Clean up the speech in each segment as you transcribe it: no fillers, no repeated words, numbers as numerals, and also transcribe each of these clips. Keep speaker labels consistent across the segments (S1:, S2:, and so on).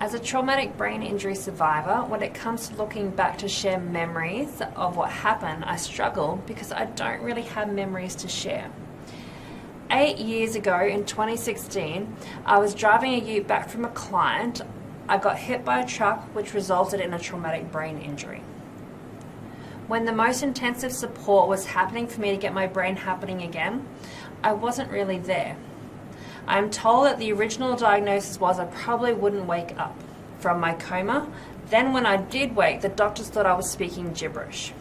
S1: As a traumatic brain injury survivor, when it comes to looking back to share memories of what happened, I struggle because I don't really have memories to share. 8 years ago in 2016, I was driving a ute back from a client. I got hit by a truck which resulted in a traumatic brain injury. When the most intensive support was happening for me to get my brain happening again, I wasn't really there. I'm told that the original diagnosis was I probably wouldn't wake up from my coma. Then when I did wake, the doctors thought I was speaking gibberish.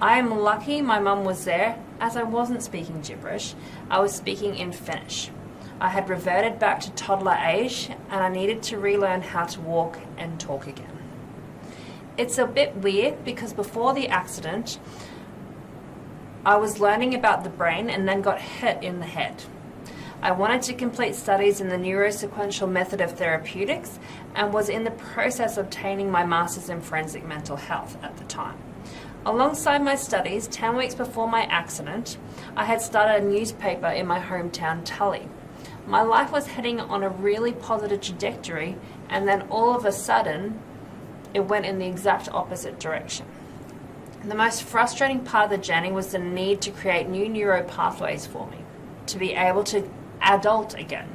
S1: I am lucky my mum was there, as I wasn't speaking gibberish. I was speaking in Finnish. I had reverted back to toddler age and I needed to relearn how to walk and talk again. It's a bit weird because before the accident, I was learning about the brain and then got hit in the head. I wanted to complete studies in the neurosequential method of therapeutics and was in the process of obtaining my master's in forensic mental health at the time. Alongside my studies, 10 weeks before my accident, I had started a newspaper in my hometown, Tully. My life was heading on a really positive trajectory, and then all of a sudden, it went in the exact opposite direction. The most frustrating part of the journey was the need to create new neuro pathways for me, to be able to adult again.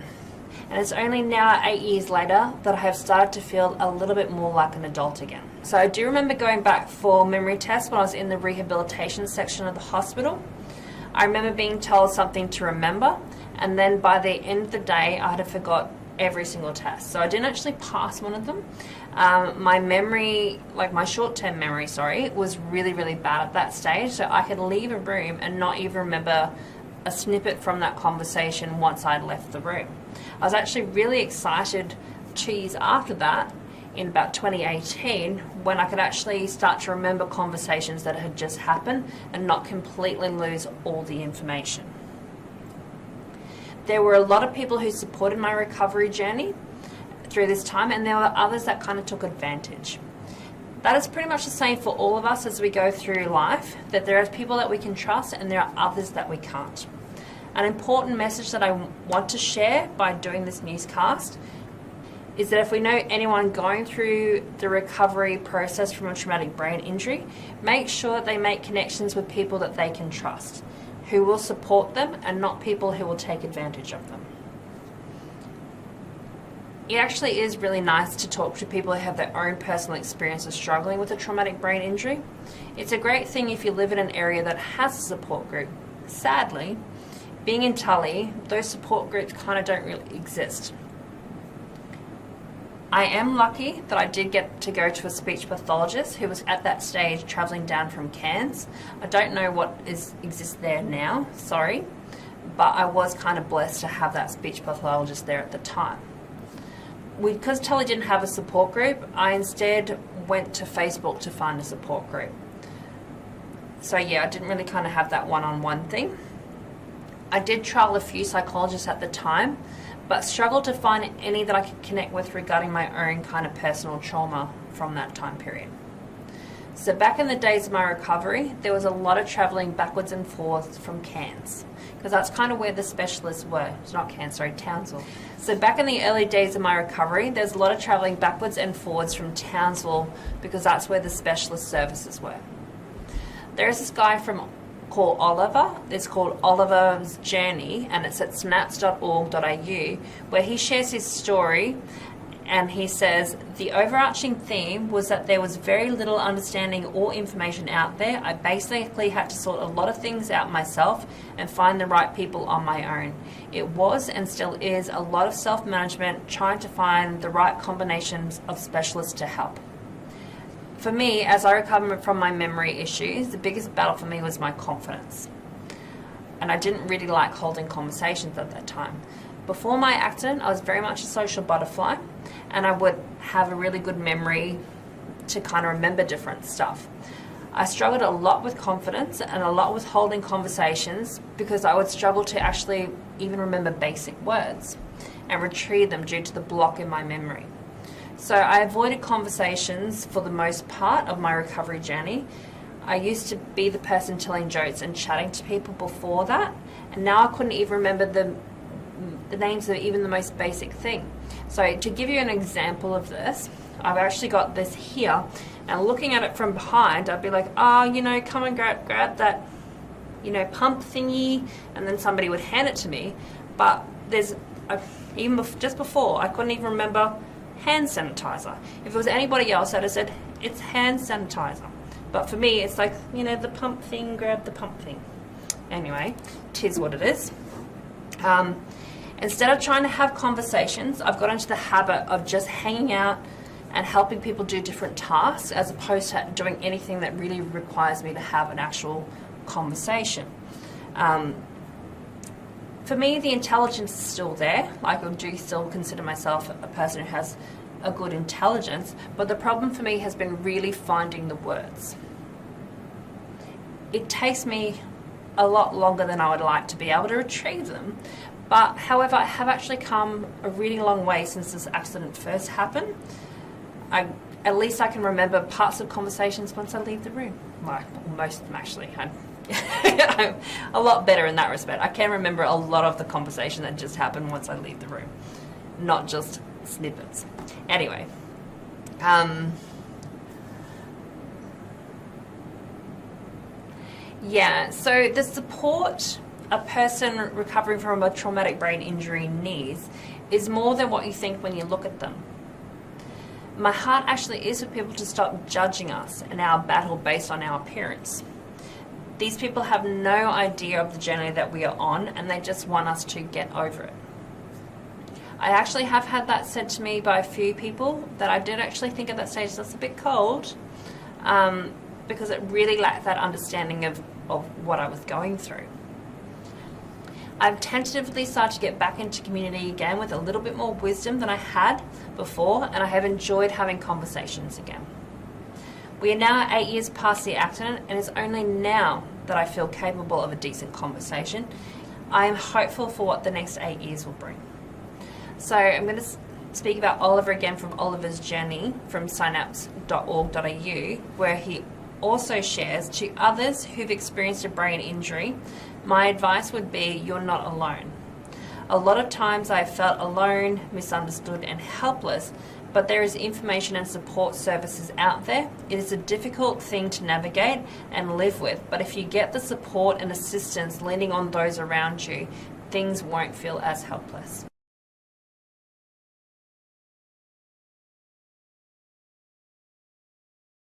S1: And it's only now, 8 years later, that I have started to feel a little bit more like an adult again. So I do remember going back for memory tests when I was in the rehabilitation section of the hospital. I remember being told something to remember, and then by the end of the day, I had forgot every single test. So I didn't actually pass one of them. My memory, like my short-term memory, was really, really bad at that stage. So I could leave a room and not even remember a snippet from that conversation once I'd left the room. I was actually really excited 2 years after that, in about 2018, when I could actually start to remember conversations that had just happened and not completely lose all the information. There were a lot of people who supported my recovery journey through this time, and there were others that kind of took advantage. That is pretty much the same for all of us as we go through life, that there are people that we can trust and there are others that we can't. An important message that I want to share by doing this newscast is that if we know anyone going through the recovery process from a traumatic brain injury, make sure that they make connections with people that they can trust, who will support them and not people who will take advantage of them. It actually is really nice to talk to people who have their own personal experience of struggling with a traumatic brain injury. It's a great thing if you live in an area that has a support group. Sadly, being in Tully, those support groups kind of don't really exist. I am lucky that I did get to go to a speech pathologist who was at that stage travelling down from Cairns. I don't know what exists there now, sorry, but I was kind of blessed to have that speech pathologist there at the time. Because Tully didn't have a support group, I instead went to Facebook to find a support group. So yeah, I didn't really kind of have that one-on-one thing. I did trial a few psychologists at the time, but struggled to find any that I could connect with regarding my own kind of personal trauma from that time period. So back in the days of my recovery, there was a lot of travelling backwards and forwards from Cairns, because that's kind of where the specialists were. It's not Cairns, sorry, Townsville. So back in the early days of my recovery, there's a lot of travelling backwards and forwards from Townsville because that's where the specialist services were. There's this guy called Oliver. It's called Oliver's Journey, and it's at snaps.org.au, where he shares his story, and he says, the overarching theme was that there was very little understanding or information out there. I basically had to sort a lot of things out myself and find the right people on my own. It was and still is a lot of self-management, trying to find the right combinations of specialists to help. For me, as I recovered from my memory issues, the biggest battle for me was my confidence. And I didn't really like holding conversations at that time. Before my accident, I was very much a social butterfly, and I would have a really good memory to kind of remember different stuff. I struggled a lot with confidence and a lot with holding conversations because I would struggle to actually even remember basic words and retrieve them due to the block in my memory. So I avoided conversations for the most part of my recovery journey. I used to be the person telling jokes and chatting to people before that, and now I couldn't even remember the the names of even the most basic thing. So to give you an example of this, I've actually got this here, and looking at it from behind, I'd be like, oh, come and grab that, pump thingy, and then somebody would hand it to me. But just before, I couldn't even remember hand sanitizer. If it was anybody else, I'd have said, it's hand sanitizer. But for me, it's like, the pump thing, grab the pump thing. Anyway, 'tis what it is. Instead of trying to have conversations, I've got into the habit of just hanging out and helping people do different tasks, as opposed to doing anything that really requires me to have an actual conversation. For me, the intelligence is still there. Like, I do still consider myself a person who has a good intelligence, but the problem for me has been really finding the words. It takes me a lot longer than I would like to be able to retrieve them, but however, I have actually come a really long way since this accident first happened. At least I can remember parts of conversations once I leave the room. Like, most of them actually. I'm a lot better in that respect. I can remember a lot of the conversation that just happened once I leave the room, not just snippets. Anyway, so the support a person recovering from a traumatic brain injury needs is more than what you think when you look at them. My heart actually is for people to stop judging us and our battle based on our appearance. These people have no idea of the journey that we are on, and they just want us to get over it. I actually have had that said to me by a few people that I did actually think at that stage that's a bit cold, because it really lacked that understanding of what I was going through. I've tentatively started to get back into community again with a little bit more wisdom than I had before, and I have enjoyed having conversations again. We are now 8 years past the accident, and it's only now that I feel capable of a decent conversation. I am hopeful for what the next 8 years will bring. So I'm going to speak about Oliver again from Oliver's journey from synapse.org.au, where he also shares, to others who've experienced a brain injury, my advice would be you're not alone. A lot of times I felt alone, misunderstood and helpless, but there is information and support services out there. It is a difficult thing to navigate and live with, but if you get the support and assistance leaning on those around you, things won't feel as helpless.